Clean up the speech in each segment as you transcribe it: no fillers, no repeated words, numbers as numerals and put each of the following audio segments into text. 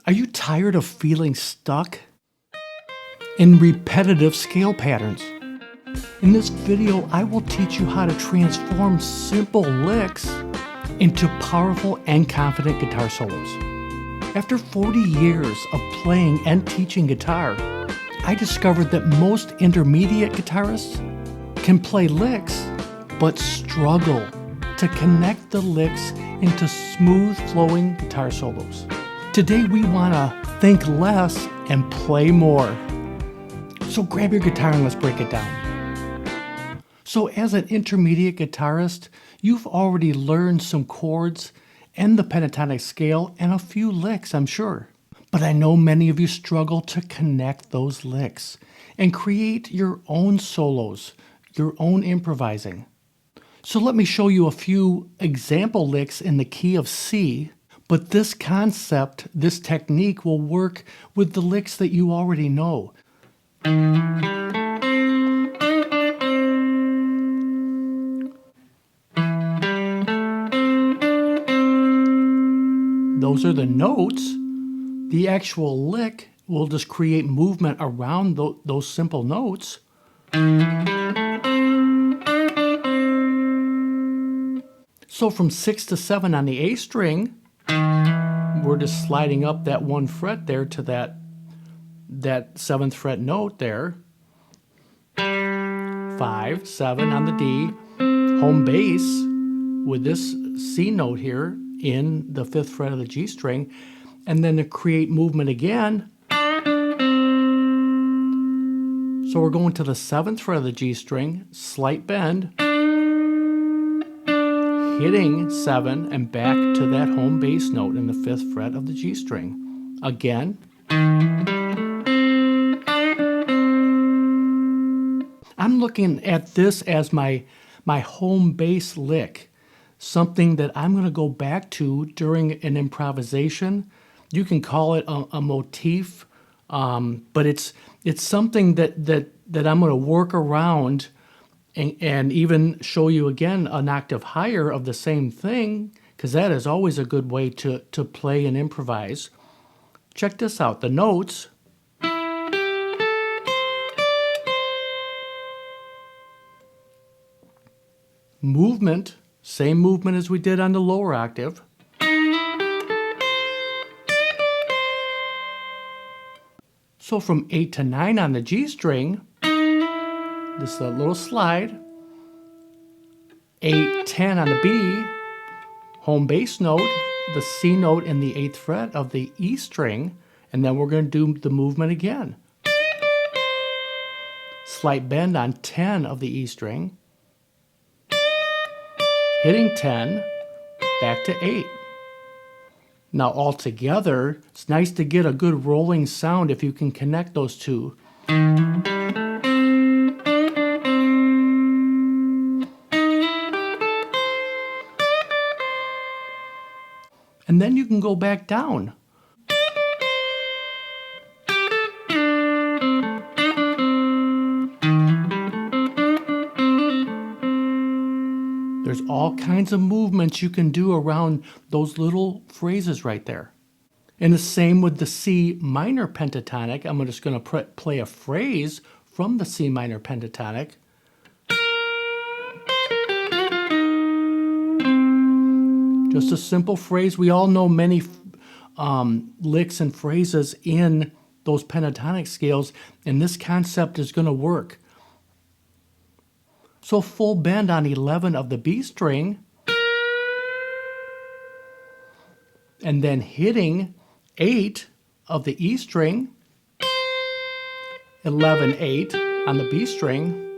Are you tired of feeling stuck in repetitive scale patterns? In this video, I will teach you how to transform simple licks into powerful and confident guitar solos. After 40 years of playing and teaching guitar, I discovered that most intermediate guitarists can play licks but struggle to connect the licks into smooth flowing guitar solos. Today we want to think less and play more. So grab your guitar and let's break it down. So as an intermediate guitarist, you've already learned some chords and the pentatonic scale and a few licks, I'm sure. But I know many of you struggle to connect those licks and create your own solos, your own improvising. So let me show you a few example licks in the key of C, but this concept, this technique will work with the licks that you already know. Those are the notes. The actual lick will just create movement around those simple notes. So from 6 to 7 on the A string, we're just sliding up that one fret there to that 7th fret note there. 5, 7 on the D, home bass with this C note here in the 5th fret of the G string, and then to create movement again. So we're going to the 7th fret of the G string, slight bend, hitting 7 and back to that home bass note in the 5th fret of the G string. Again. I'm looking at this as my home bass lick, something that I'm going to go back to during an improvisation. You can call it a motif, but it's something that I'm going to work around and even show you again an octave higher of the same thing, because that is always a good way to play and improvise. Check this out, the notes. Movement, same movement as we did on the lower octave. So from 8 to 9 on the G string, this is a little slide. 8, 10 on the B, home bass note, the C note in the 8th fret of the E string, and then we're going to do the movement again. Slight bend on 10 of the E string, hitting 10, back to 8. Now all together, it's nice to get a good rolling sound if you can connect those two. And then you can go back down. There's all kinds of movements you can do around those little phrases right there. And the same with the C minor pentatonic. I'm just going to play a phrase from the C minor pentatonic. Just a simple phrase. We all know many licks and phrases in those pentatonic scales, and this concept is going to work. So full bend on 11 of the B string, and then hitting 8 of the E string, 11, 8 on the B string,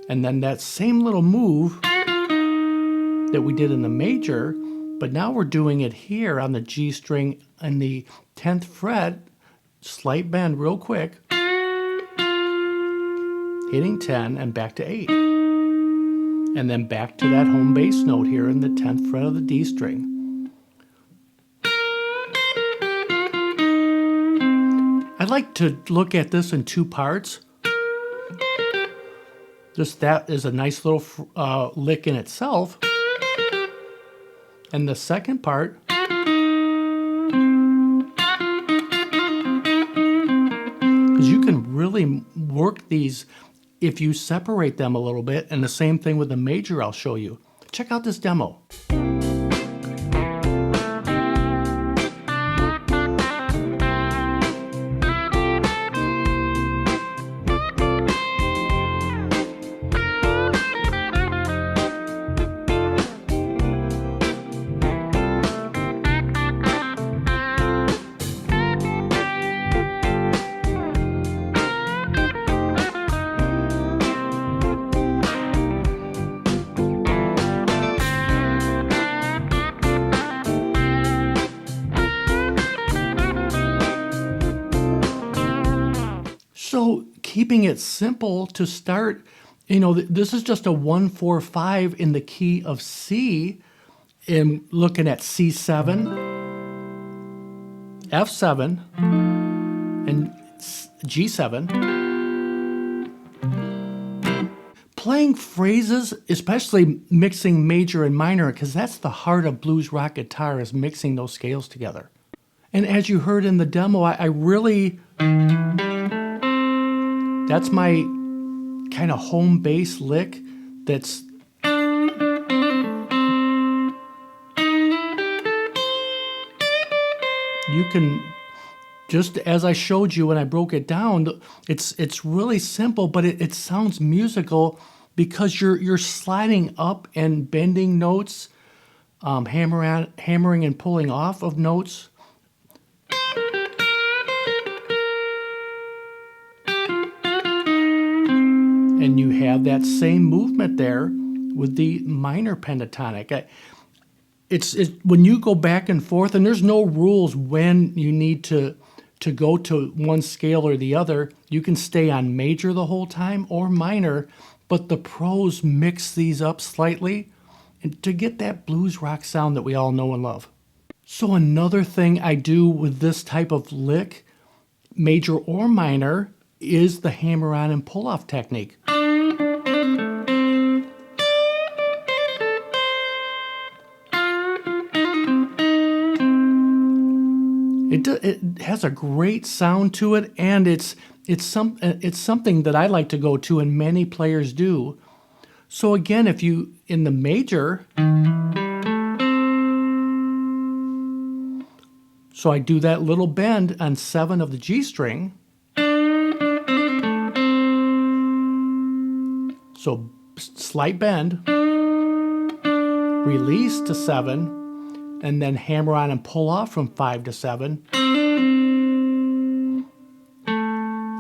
and then that same little move that we did in the major, but now we're doing it here on the G string and the 10th fret, slight bend real quick, hitting 10 and back to 8. And then back to that home bass note here in the 10th fret of the D string. I'd like to look at this in two parts. Just that is a nice little lick in itself. And the second part because you can really work these if you separate them a little bit, and the same thing with the major I'll show you. Check out this demo. So keeping it simple to start, you know, this is just a 1-4-5 in the key of C, and looking at C7, F7, and G7. Playing phrases, especially mixing major and minor, because that's the heart of blues rock guitar, is mixing those scales together. And as you heard in the demo, I really... That's my kind of home bass lick that's... You can, just as I showed you when I broke it down, it's really simple, but it sounds musical because you're sliding up and bending notes, hammering and pulling off of notes. And you have that same movement there with the minor pentatonic. It's when you go back and forth, and there's no rules when you need to go to one scale or the other. You can stay on major the whole time or minor, but the pros mix these up slightly and to get that blues rock sound that we all know and love. So another thing I do with this type of lick, major or minor, is the hammer on and pull off technique. It has a great sound to it, and it's something that I like to go to, and many players do. So again, if you, in the major, so I do that little bend on 7 of the G string. So slight bend, release to 7, and then hammer on and pull off from 5 to 7.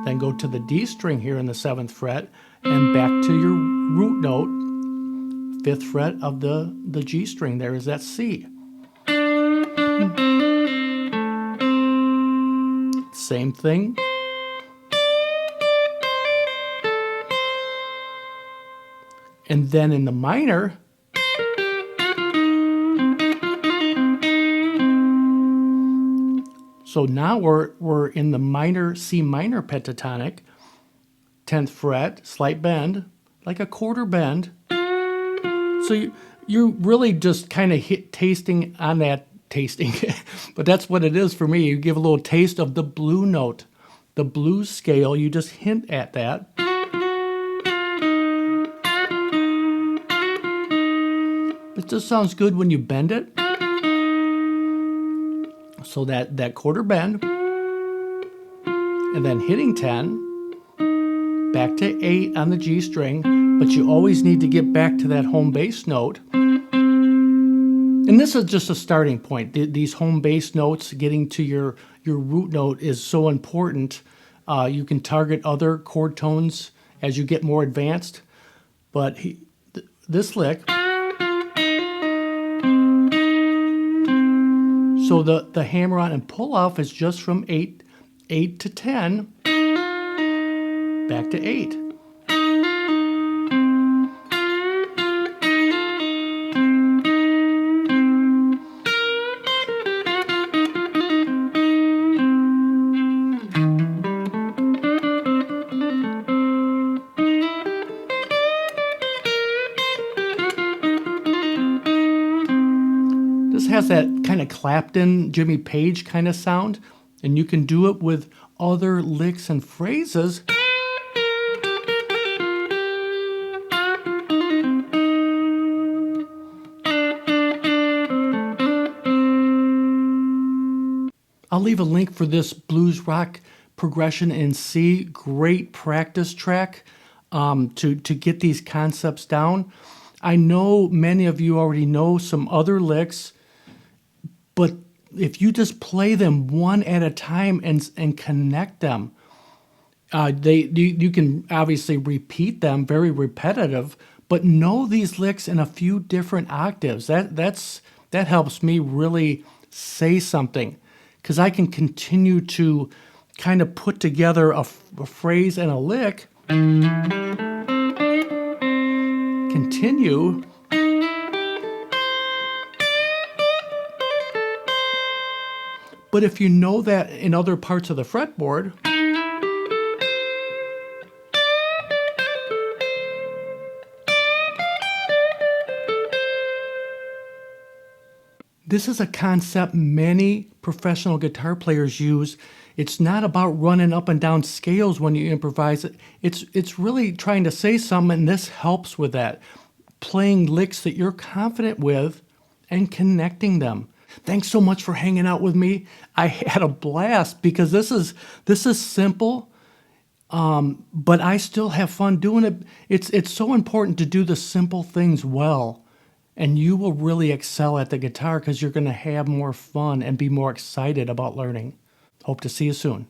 Then go to the D string here in the 7th fret and back to your root note, 5th fret of the G string. There is that C. Same thing. And then in the minor, so now we're in the minor, C minor pentatonic, 10th fret, slight bend, like a quarter bend. So you're really just kind of tasting on that, but that's what it is for me. You give a little taste of the blue note, the blues scale, you just hint at that. It just sounds good when you bend it. So that quarter bend, and then hitting 10, back to 8 on the G string, but you always need to get back to that home bass note. And this is just a starting point. These home bass notes, getting to your root note is so important. You can target other chord tones as you get more advanced, but this lick, so the hammer on and pull off is just from 8 to 10, back to 8. This has that kind of Clapton, Jimmy Page kind of sound, and you can do it with other licks and phrases. I'll leave a link for this blues rock progression in C. Great practice track to get these concepts down. I know many of you already know some other licks, but if you just play them one at a time and connect them, you can obviously repeat them, very repetitive, but know these licks in a few different octaves. That helps me really say something, because I can continue to kind of put together a phrase and a lick, continue, but if you know that in other parts of the fretboard, this is a concept many professional guitar players use. It's not about running up and down scales when you improvise. It's really trying to say something, and this helps with that. Playing licks that you're confident with and connecting them. Thanks so much for hanging out with me. I had a blast because this is simple, but I still have fun doing it. It's so important to do the simple things well. And you will really excel at the guitar because you're going to have more fun and be more excited about learning. Hope to see you soon.